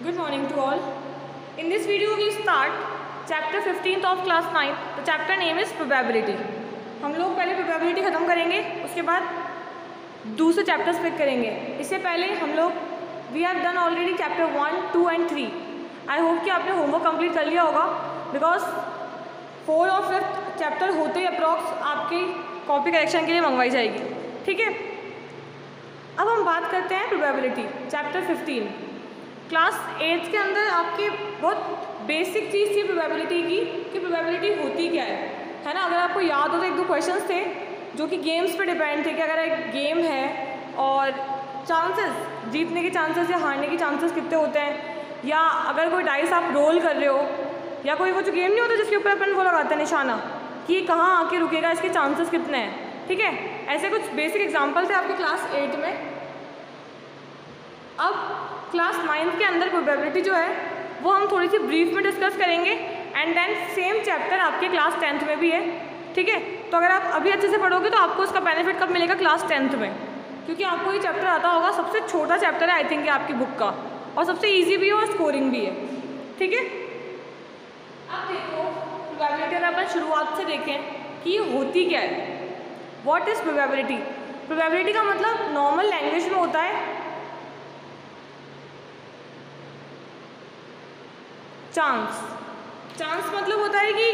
Good morning to all. In this video we start chapter 15th of class 9. The chapter name is probability. हम लोग पहले probability ख़त्म करेंगे, उसके बाद दूसरे चैप्टर्स पिक करेंगे. इससे पहले हम लोग we have done already chapter 1, 2 and 3. I hope कि आपने होमवर्क कंप्लीट कर लिया होगा because 4 और 5th चैप्टर होते ही अप्रॉक्स आपकी कॉपी करेक्शन के लिए मंगवाई जाएगी. ठीक है, अब हम बात करते हैं प्रोबेबिलिटी चैप्टर 15. क्लास 8 के अंदर आपकी बहुत बेसिक चीज़ थी प्रोबेबिलिटी की कि प्रोबेबिलिटी होती क्या है ना. अगर आपको याद हो तो एक दो क्वेश्चंस थे जो कि गेम्स पे डिपेंड थे कि अगर एक गेम है और चांसेस जीतने के चांसेस या हारने के चांसेस कितने होते हैं, या अगर कोई डाइस आप रोल कर रहे हो, या कोई वो जो गेम नहीं होता जिसके ऊपर अपन वो लगाते हैं निशाना कि ये कहाँ आके रुकेगा, इसके चांसेस कितने हैं. ठीक है, ऐसे कुछ बेसिक एग्जाम्पल थे आपके क्लास 8 में. अब क्लास 9 के अंदर प्रोबेबिलिटी जो है वो हम थोड़ी सी ब्रीफ में डिस्कस करेंगे एंड देन सेम चैप्टर आपके क्लास 10th में भी है. ठीक है, तो अगर आप अभी अच्छे से पढ़ोगे तो आपको उसका बेनिफिट कब मिलेगा, क्लास 10th में, क्योंकि आपको ये चैप्टर आता होगा. सबसे छोटा चैप्टर है आई थिंक आपकी बुक का, और सबसे ईजी भी है और स्कोरिंग भी है. ठीक है, अब देखो प्रोबेबिलिटी अगर अपन शुरुआत से देखें कि ये होती क्या है. What is probability? प्रोबेबिलिटी का मतलब नॉर्मल लैंग्वेज में होता है चांस. चांस मतलब होता है कि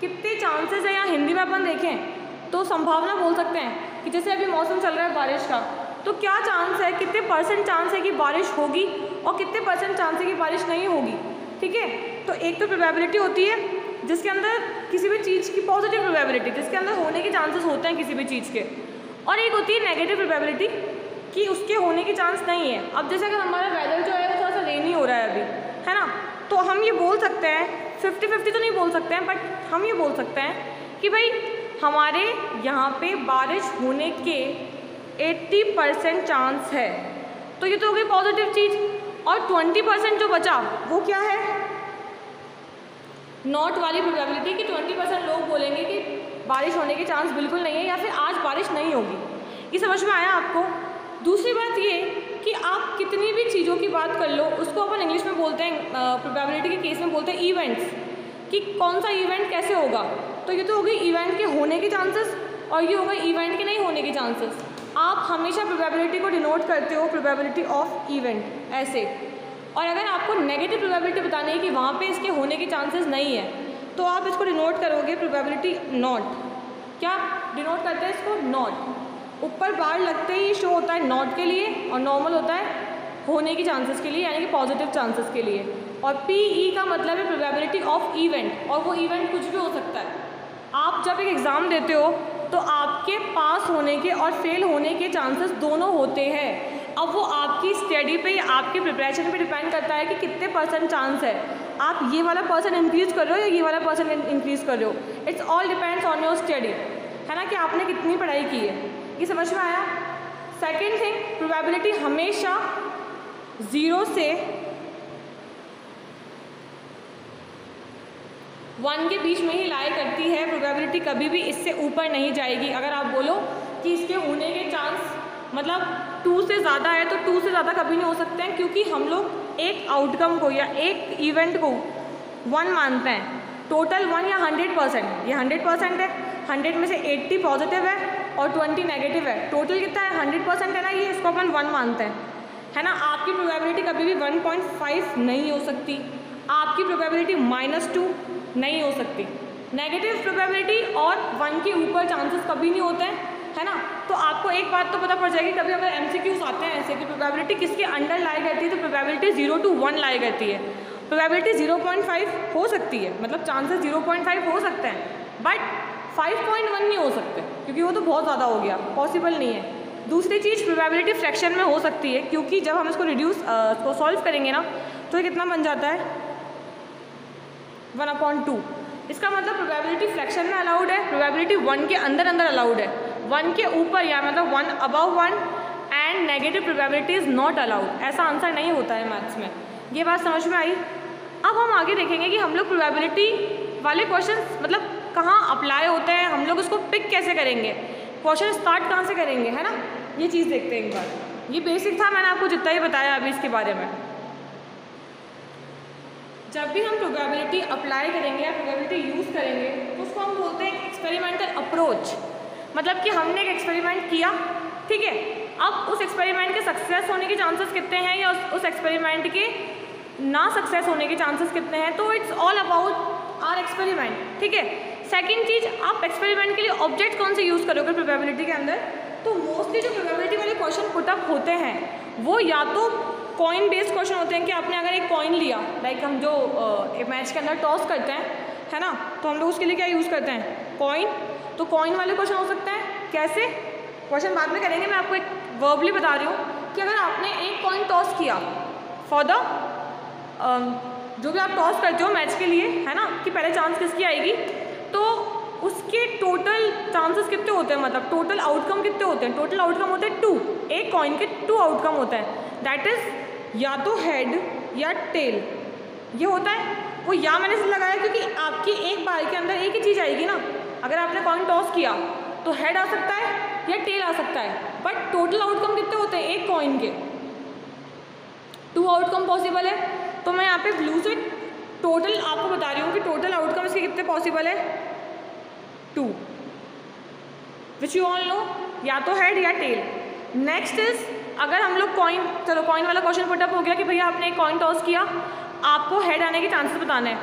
कितने चांसेस है, या हिंदी में अपन देखें तो संभावना बोल सकते हैं कि जैसे अभी मौसम चल रहा है बारिश का, तो क्या चांस है, कितने परसेंट चांस है कि बारिश होगी और कितने परसेंट चांस है कि बारिश नहीं होगी. ठीक है, तो एक तो प्रोबेबिलिटी होती है जिसके अंदर किसी भी चीज़ की पॉजिटिव प्रोबेबिलिटी, जिसके अंदर होने के चांसेस होते हैं किसी भी चीज़ के, और एक होती है नेगेटिव प्रोबेबिलिटी कि उसके होने के चांस नहीं है. अब जैसे अगर हमारा वेदर जो है वो थोड़ा सा रेनी हो रहा है अभी, है ना, तो हम ये बोल सकते हैं 50-50 तो नहीं बोल सकते हैं, बट हम ये बोल सकते हैं कि भाई हमारे यहाँ पे बारिश होने के 80% चांस है. तो ये तो हो गई पॉजिटिव चीज़. और 20% जो बचा वो क्या है, नॉट वाली प्रोबेबिलिटी कि 20% लोग बोलेंगे कि बारिश होने के चांस बिल्कुल नहीं है, या फिर आज बारिश नहीं होगी. ये समझ में आया आपको? दूसरी बात ये कि आप कितनी भी चीज़ों की बात कर लो, उसको अपन इंग्लिश में बोलते हैं, प्रोबेबिलिटी के केस में बोलते हैं इवेंट्स, कि कौन सा इवेंट कैसे होगा. तो ये तो हो गई इवेंट के होने के चांसेस, और ये हो गई इवेंट के नहीं होने के चांसेस. आप हमेशा प्रोबेबिलिटी को डिनोट करते हो प्रोबेबिलिटी ऑफ इवेंट ऐसे. और अगर आपको नेगेटिव प्रोबेबिलिटी बतानी है कि वहाँ पे इसके होने के चांसेस नहीं है, तो आप इसको डिनोट करोगे प्रोबेबिलिटी नॉट. क्या डिनोट करते हैं इसको? नॉट. ऊपर बार लगते ही शो होता है नॉट के लिए, और नॉर्मल होता है होने की चांसेस के लिए, यानी कि पॉजिटिव चांसेस के लिए. और PE का मतलब है प्रोबेबिलिटी ऑफ इवेंट, और वो इवेंट कुछ भी हो सकता है. आप जब एक एग्ज़ाम देते हो तो आपके पास होने के और फेल होने के चांसेस दोनों होते हैं. अब वो आपकी स्टडी पे, आपके प्रिपरेशन पे डिपेंड करता है कि कितने परसेंट चांस है. आप ये वाला परसेंट इंक्रीज़ कर रहे हो या ये वाला परसेंट इंक्रीज़ कर रहे हो. It's all depends on your study, है ना, कि आपने कितनी पढ़ाई की है. ये समझ में आया? सेकेंड थिंग, प्रोबेबिलिटी हमेशा 0 से 1 के बीच में ही लाई करती है. प्रोबेबिलिटी कभी भी इससे ऊपर नहीं जाएगी. अगर आप बोलो कि इसके होने के चांस मतलब 2 से ज़्यादा है, तो 2 से ज़्यादा कभी नहीं हो सकते हैं, क्योंकि हम लोग एक आउटकम को या एक इवेंट को 1 मानते हैं. टोटल 1 या 100%, ये 100% है. 100 में से 80 पॉजिटिव है और 20 नेगेटिव है. टोटल कितना है? 100% है ना, ये इसको अपन 1 मानते हैं, है ना. आपकी प्रोबेबिलिटी कभी भी 1.5 नहीं हो सकती. आपकी प्रोबेबिलिटी -2 नहीं हो सकती. नेगेटिव प्रोबेबिलिटी और 1 के ऊपर चांसेस कभी नहीं होते हैं, है ना. तो आपको एक बात तो पता पड़ जाएगी, कभी अगर MCQs आते हैं ऐसे कि प्रोबेबिलिटी किसके अंडर लाई करती है, तो प्रोबेबिलिटी 0 to 1 लाई करती है. प्रोबेबिलिटी 0.5 हो सकती है, मतलब चांसेस 0.5 हो सकते हैं, बट 5.1 नहीं हो सकते, क्योंकि वो तो बहुत ज़्यादा हो गया, पॉसिबल नहीं है. दूसरी चीज़, प्रोबेबिलिटी फ्रैक्शन में हो सकती है, क्योंकि जब हम इसको रिड्यूस को सॉल्व करेंगे ना, तो ये कितना बन जाता है 1/2. इसका मतलब प्रोबेबिलिटी फ्रैक्शन में अलाउड है, प्रोबेबिलिटी 1 के अंदर अलाउड है. 1 के ऊपर या मतलब 1 above 1 and negative probability is not allowed. ऐसा आंसर नहीं होता है मैथ्स में. ये बात समझ में आई? अब हम आगे देखेंगे कि हम लोग प्रोबेबिलिटी वाले क्वेश्चन मतलब कहाँ अप्लाई होते हैं, हम लोग उसको पिक कैसे करेंगे, क्वेश्चन स्टार्ट कहाँ से करेंगे, है ना. ये चीज़ देखते हैं एक बार. ये बेसिक था, मैंने आपको जितना ही बताया अभी इसके बारे में. जब भी हम प्रोबेबिलिटी अप्लाई करेंगे या प्रोबेबिलिटी यूज़ करेंगे तो उसको हम बोलते हैं एक्सपेरिमेंटल अप्रोच। मतलब कि हमने एक एक्सपेरिमेंट किया, ठीक है, अब उस एक्सपेरिमेंट के सक्सेस होने के चांसेस कितने हैं या उस एक्सपेरिमेंट के ना सक्सेस होने के चांसेस कितने हैं, तो it's all about our experiment, ठीक है। सेकेंड चीज़, आप एक्सपेरिमेंट के लिए ऑब्जेक्ट कौन से यूज़ करोगे प्रोबेबिलिटी के अंदर, तो मोस्टली जो प्रोबेबिलिटी वाले क्वेश्चन पुटअप होते हैं वो या तो कॉइन बेस्ड क्वेश्चन होते हैं कि आपने अगर एक कॉइन लिया, लाइक हम जो मैच के अंदर टॉस करते हैं, है ना, तो हम लोग उसके लिए क्या यूज़ करते हैं, कॉइन। तो कॉइन वाले क्वेश्चन हो सकते हैं। कैसे, क्वेश्चन बाद में करेंगे, मैं आपको एक वर्बली बता रही हूँ कि अगर आपने एक कॉइन टॉस किया फॉर द जो भी आप टॉस करते हो मैच के लिए, है ना, कि पहले चांस किसकी आएगी, तो उसके टोटल चांसेस कितने होते हैं, मतलब टोटल आउटकम कितने होते हैं, टोटल आउटकम होते हैं 2, एक कॉइन के 2 आउटकम होते हैं, दैट इज़ या तो हेड या टेल। ये होता है, वो या मैंने इसलिए लगाया क्योंकि आपकी एक बार के अंदर एक ही चीज़ आएगी ना, अगर आपने कॉइन टॉस किया तो हेड आ सकता है या टेल आ सकता है, बट टोटल आउटकम कितने होते हैं एक कॉइन के, 2 आउटकम पॉसिबल है। तो मैं यहाँ पे ब्लू से टोटल आपको बता रही हूँ कि टोटल आउटकम इसके कितने पॉसिबल है, 2, विच यू ऑल नो, या तो हेड या टेल। नेक्स्ट इज, अगर हम लोग कॉइन, चलो कॉइन वाला क्वेश्चन पुटअप हो गया कि भैया आपने एक कॉइन टॉस किया, आपको हेड आने के चांसेस बताने हैं,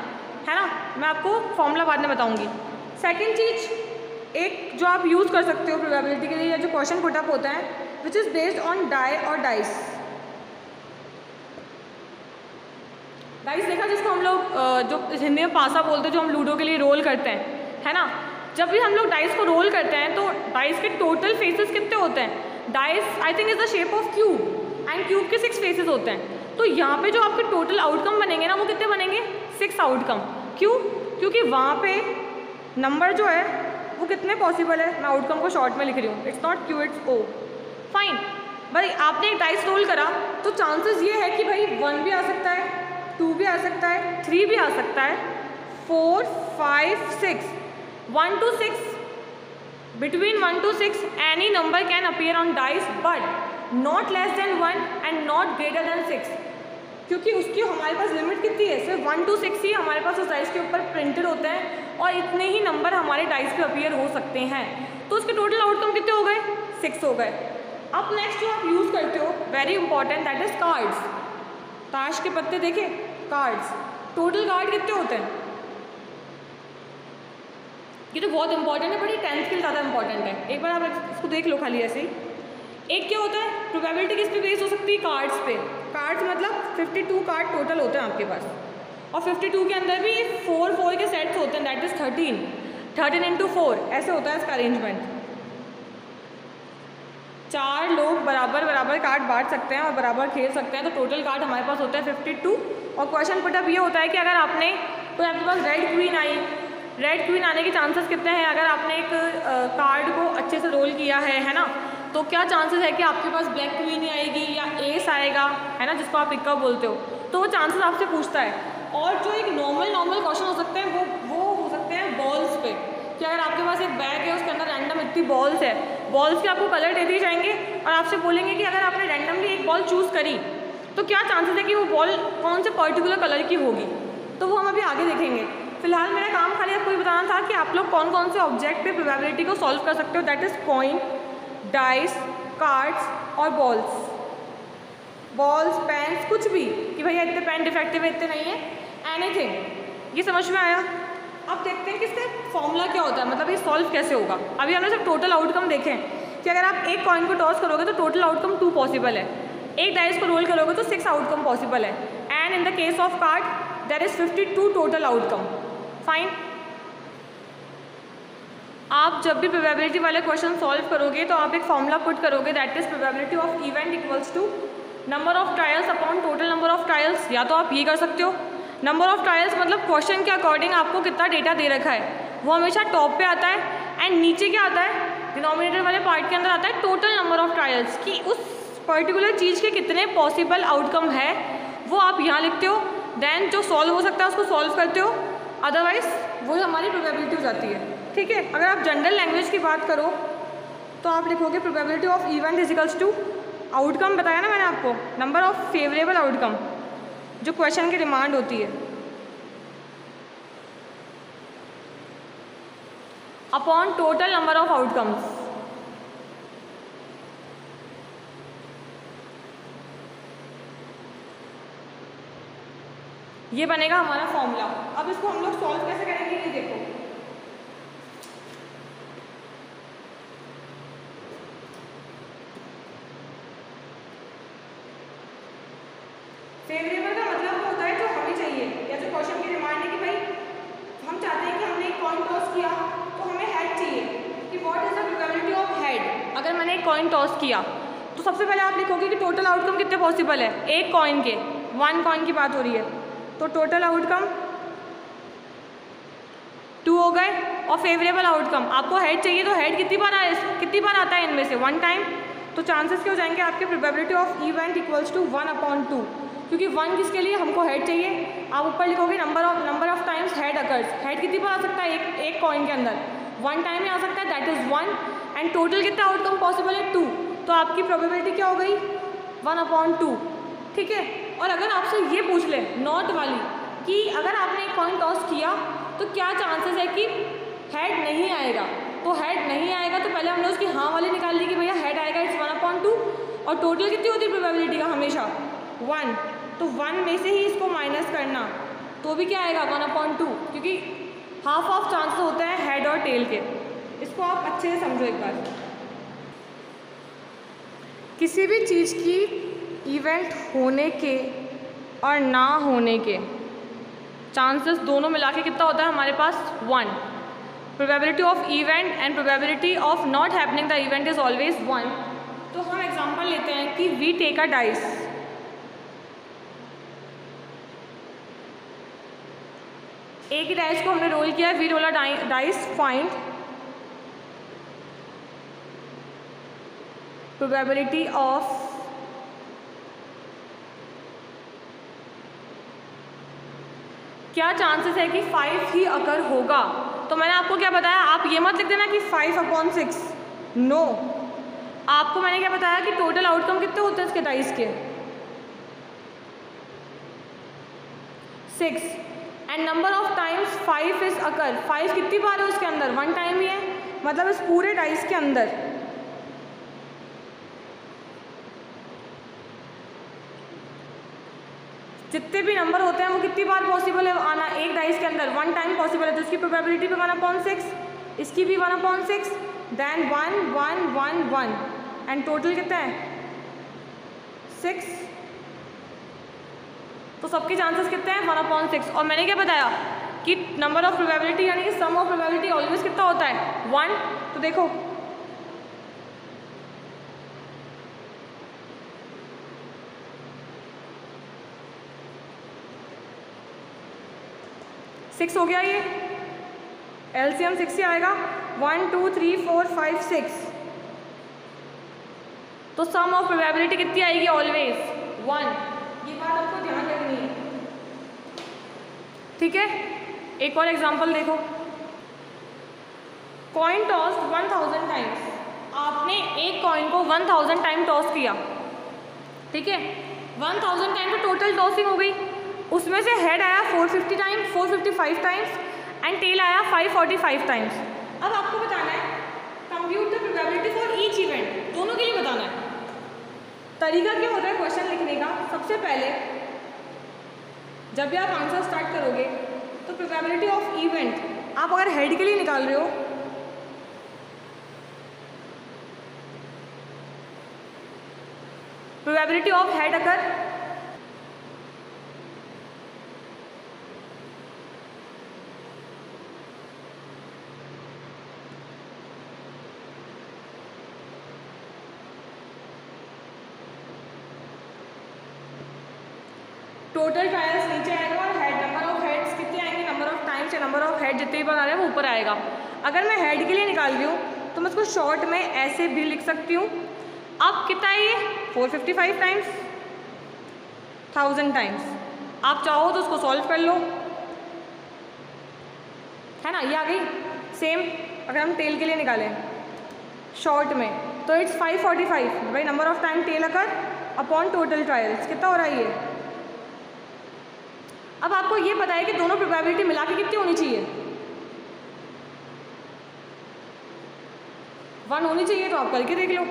है ना, मैं आपको फॉर्मूला बाद में बताऊंगी। सेकंड चीज, एक जो आप यूज़ कर सकते हो प्रोबेबिलिटी के लिए, या जो क्वेश्चन पुटअप होता है which is based on die और डाइस। डाइस देखा जिसको हम लोग जो हिंदी में पासा बोलते हैं, जो हम लूडो के लिए रोल करते हैं, है ना, जब भी हम लोग डाइस को रोल करते हैं तो डाइस के टोटल फेसेस कितने होते हैं, dice I think is the shape of cube and cube के 6 फेसेस होते हैं। तो यहाँ पे जो आपके टोटल आउटकम बनेंगे ना, वो कितने बनेंगे, 6 आउटकम। क्यों, क्योंकि वहाँ पे नंबर जो है वो कितने पॉसिबल है, मैं आउटकम को शॉर्ट में लिख रही हूँ, it's not Q it's O, fine. भाई आपने एक डाइस रोल करा तो चांसेस ये है कि भाई 1 भी आ सकता है, 2 भी आ सकता है, 3 भी आ सकता है, 4, 5, 6, 1 to 6, between 1 to 6 any number can appear on dice but not less than 1 and not greater than 6, क्योंकि उसकी हमारे पास लिमिट कितनी है, सिर्फ 1 to 6 ही हमारे पास उस डाइस के ऊपर प्रिंटेड होते हैं और इतने ही नंबर हमारे डाइस पे अपीयर हो सकते हैं। तो उसके टोटल आउटकम कितने हो गए, 6 हो गए। अब नेक्स्ट जो आप यूज़ करते हो, very important, that is cards. ताश के पत्ते देखे, कार्ड्स, टोटल कार्ड कितने होते हैं, ये तो बहुत इंपॉर्टेंट है, बट ये 10th के लिए ज़्यादा इंपॉर्टेंट है, एक बार आप इसको देख लो खाली ऐसे ही। एक क्या होता है, प्रोबेबिलिटी किस पे बेस हो सकती है, कार्ड्स पे। कार्ड्स मतलब 52 कार्ड टोटल होते हैं आपके पास, और 52 के अंदर भी 4 के सेट्स होते हैं, दैट इज 13 into 4, ऐसे होता है इसका अरेंजमेंट। 4 लोग बराबर बराबर कार्ड बांट सकते हैं और बराबर खेल सकते हैं, तो टोटल कार्ड हमारे पास होता है 52। और क्वेश्चन पुटअप ये होता है कि अगर आपने, तो आपके पास रेड क्वीन आई, रेड क्वीन आने के चांसेस कितने हैं, अगर आपने एक कार्ड को अच्छे से रोल किया है ना, तो क्या चांसेस है कि आपके पास ब्लैक क्वीन ही आएगी या एस आएगा, है ना, जिसको आप इक्का बोलते हो, तो वो चांसेस आपसे पूछता है। और जो एक नॉर्मल क्वेश्चन हो सकते हैं वो हो सकते हैं बॉल्स पे, कि अगर आपके पास एक बैग है, उसके अंदर रैंडम इतनी बॉल्स है, बॉल्स के आपको कलर दे दिए जाएंगे और आपसे बोलेंगे कि अगर आपने रैंडमली एक बॉल चूज़ करी तो क्या चांसेस है कि वो बॉल कौन से पर्टिकुलर कलर की होगी, तो वो हम अभी आगे देखेंगे। फिलहाल मेरा काम खाली आपको ये बताना था कि आप लोग कौन कौन से ऑब्जेक्ट पे प्रोबेबिलिटी को सॉल्व कर सकते हो, that is coin, dice, cards और बॉल्स, पेन्स, कुछ भी, कि भैया इतने पेन डिफेक्टिव है, इतने नहीं है, एनीथिंग। ये समझ में आया? अब देखते हैं कि इसका फॉर्मूला क्या होता है, मतलब ये सॉल्व कैसे होगा। अभी हमने सिर्फ टोटल आउटकम देखे कि अगर आप एक कॉइन को टॉस करोगे तो टोटल आउटकम 2 पॉसिबल है, एक डाइस को रोल करोगे तो 6 आउटकम पॉसिबल है, and in the case of card there is 52 total outcome, fine. आप जब भी प्रोबेबिलिटी वाले क्वेश्चन सॉल्व करोगे तो आप एक फॉर्मूला पुट करोगे, that is probability of event equals to number of trials upon total number of trials. या तो आप ये कर सकते हो, नंबर ऑफ ट्रायल्स मतलब क्वेश्चन के अकॉर्डिंग आपको कितना डेटा दे रखा है, वो हमेशा टॉप पे आता है, एंड नीचे क्या आता है, डिनोमिनेटर वाले पार्ट के अंदर आता है टोटल नंबर ऑफ ट्रायल्स, कि उस पर्टिकुलर चीज़ के कितने पॉसिबल आउटकम है वो आप यहाँ लिखते हो, देन जो सॉल्व हो सकता है उसको सॉल्व करते हो, अदरवाइज वो हमारी प्रोबेबिलिटी हो जाती है, ठीक है। अगर आप जनरल लैंग्वेज की बात करो तो आप लिखोगे probability of event equals to, outcome बताया ना मैंने आपको, नंबर ऑफ फेवरेबल आउटकम जो क्वेश्चन की डिमांड होती है, upon total number of outcomes. ये बनेगा हमारा फॉर्मूला। अब इसको हम लोग सॉल्व कैसे करेंगे ये देखो। फेवरेबल का मतलब होता है जो हमें चाहिए, या जो क्वेश्चन की डिमांड है कि भाई हम चाहते हैं कि हमने एक कॉइन टॉस किया तो हमें हेड चाहिए, कि what is the probability of head. अगर मैंने एक कॉइन टॉस किया तो सबसे पहले आप लिखोगे कि टोटल आउटकम कितने पॉसिबल है, एक कॉइन के, 1 कॉइन की बात हो रही है, तो टोटल आउटकम 2 हो गए। और फेवरेबल आउटकम आपको हेड चाहिए, तो हेड कितनी बार आता है इनमें से 1 टाइम, तो चांसेस क्या हो जाएंगे आपके, probability of event equals to 1/2, क्योंकि 1 किसके लिए, हमको हेड चाहिए। आप ऊपर लिखोगे number of times head occurs. Head कितनी बार आ सकता है एक कॉइन के अंदर, 1 टाइम में आ सकता है, दैट इज 1, एंड टोटल कितना आउटकम पॉसिबल है 2, तो आपकी प्रोबेबिलिटी क्या हो गई 1/2, ठीक है। और अगर आपसे ये पूछ ले नॉट वाली कि अगर आपने एक कॉइन टॉस किया तो क्या चांसेस है कि हेड नहीं आएगा, तो हेड नहीं आएगा तो पहले हमने उसकी हाँ वाली निकाल ली कि भैया हेड आएगा, इट्स 1/2, और टोटल कितनी होती है प्रोबेबिलिटी का हमेशा 1, तो 1 में से ही इसको माइनस करना तो भी क्या आएगा 1/2, क्योंकि हाफ चांसेस होते हैं हेड और टेल के। इसको आप अच्छे से समझो एक बार। किसी भी चीज़ की इवेंट होने के और ना होने के चांसेस दोनों मिला के कितना होता है हमारे पास 1। Probability of event and probability of not happening the event is always 1। तो हम एग्जांपल लेते हैं कि वी टेक अ डाइस, एक ही डाइस को हमने रोल किया, we roll a dice, find probability of क्या चांसेस है कि 5 ही अकर होगा। तो मैंने आपको क्या बताया, आप ये मत लिख देना कि 5/6, नो, आपको मैंने क्या बताया कि टोटल आउटकम कितने होते हैं इसके डाइस के 6, and number of times 5 is occur, 5 कितनी बार है उसके अंदर 1 टाइम ही है, मतलब इस पूरे डाइस के अंदर जितने भी नंबर होते हैं वो कितनी बार पॉसिबल है आना, एक डाइस के अंदर 1 टाइम पॉसिबल है, तो इसकी प्रोबेबिलिटी पे 1/6, इसकी भी 1/6, देन 1 1 1 1, एंड टोटल कितना है 6, तो सबके चांसेस कितने हैं 1/6। और मैंने क्या बताया कि नंबर ऑफ प्रोबेबिलिटी यानी कि सम ऑफ प्रोबेबिलिटी ऑलवेज कितना होता है 1। तो देखो सिक्स हो गया, ये एलसीएम 6 से आएगा, 1 2 3 4 5 6, तो सम ऑफ प्रोबेबिलिटी कितनी आएगी ऑलवेज 1। ये बात आपको ध्यान रखनी है, ठीक है। एक और एग्जांपल देखो, कॉइन टॉस 1000 टाइम्स, आपने एक कॉइन को 1000 टाइम टॉस किया, ठीक है, 1000 टाइम तो टोटल टॉसिंग हो गई, उसमें से हेड आया 455 टाइम्स एंड टेल आया 545 टाइम्स। अब आपको बताना है compute the probability for each event, दोनों के लिए बताना है। तरीका क्या होता है क्वेश्चन लिखने का, सबसे पहले जब भी आप आंसर स्टार्ट करोगे तो प्रोबेबिलिटी ऑफ इवेंट आप अगर हेड के लिए निकाल रहे हो प्रोबेबिलिटी ऑफ हेड अगर टोटल ट्रायल्स नीचे आएगा और हेड नंबर ऑफ हेड्स कितने आएंगे, नंबर ऑफ टाइम्स या नंबर ऑफ हेड जितने बार आ रहे हैं वो ऊपर आएगा। अगर मैं हेड के लिए निकाल रही हूँ तो मैं इसको शॉर्ट में ऐसे भी लिख सकती हूँ। अब कितना है ये 455 टाइम्स 1000 टाइम्स, आप चाहो तो उसको सॉल्व कर लो, है ना, ये आ गई सेम। अगर हम टेल के लिए निकालें शॉर्ट में तो इट्स 545 भाई number of time tail occur upon total trials, कितना हो रहा है ये। अब आपको ये पता है कि दोनों प्रोबेबिलिटी मिला के कितनी होनी चाहिए, 1 होनी चाहिए, तो आप करके देख लो।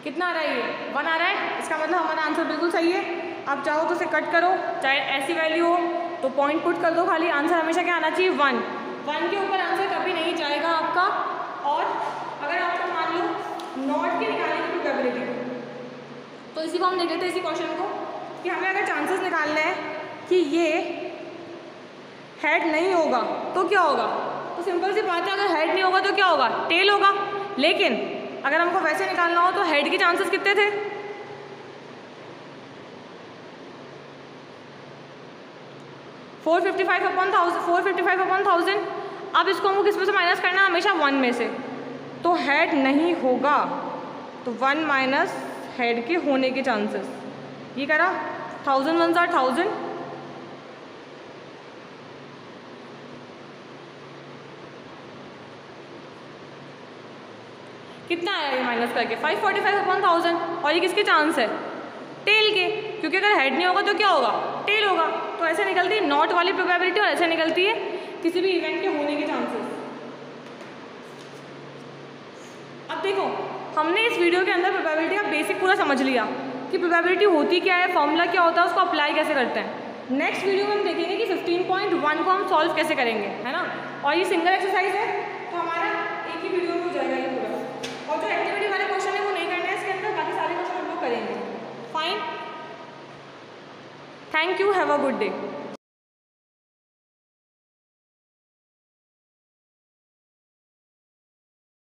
कितना आ रहा है? ये 1 आ रहा है, इसका मतलब हमारा आंसर बिल्कुल सही है। आप चाहो तो उसे कट करो, चाहे ऐसी वैल्यू हो तो पॉइंट पुट कर दो खाली। आंसर हमेशा क्या आना चाहिए? 1। 1 के ऊपर आंसर कभी नहीं जाएगा आपका। और अगर आपको मान लो नॉट के निकालने की प्रोबेबिलिटी, तो इसी को हम देख लेते हैं, इसी क्वेश्चन को, कि हमें अगर चांसेस निकालने हैं कि ये हेड नहीं होगा तो क्या होगा। तो सिंपल सी बात है, अगर हेड नहीं होगा तो क्या होगा? टेल होगा। लेकिन अगर हमको वैसे निकालना हो तो हेड के चांसेस कितने थे? 455/1000। अब इसको हमको किस में से माइनस करना है? हमेशा 1 में से। तो हेड नहीं होगा, तो 1 माइनस हेड के होने के चांसेस। ये करा 1000 1s are 1000। कितना आया ये माइनस करके? 545/1000। और ये किसके चांस है? टेल के, क्योंकि अगर हेड नहीं होगा तो क्या होगा? टेल होगा। तो ऐसे निकलती है नॉट वाली प्रोबेबिलिटी, और ऐसे निकलती है किसी भी इवेंट के होने के चांसेस। अब देखो, हमने इस वीडियो के अंदर प्रोबेबिलिटी का बेसिक पूरा समझ लिया कि प्रोबेबिलिटी होती क्या है, फॉर्मूला क्या होता है, उसको अप्लाई कैसे करते हैं। नेक्स्ट वीडियो में हम देखेंगे कि 15.1 को हम सॉल्व कैसे करेंगे, है ना। और ये सिंगल एक्सरसाइज है, तो हमारा एक ही वीडियो में हो जाएगा ये पूरा। और जो एक्टिविटी वाले क्वेश्चन है वो नहीं करना है इसके अंदर, बाकी सारे क्वेश्चन हम लोग करेंगे। Fine, thank you, have a good day.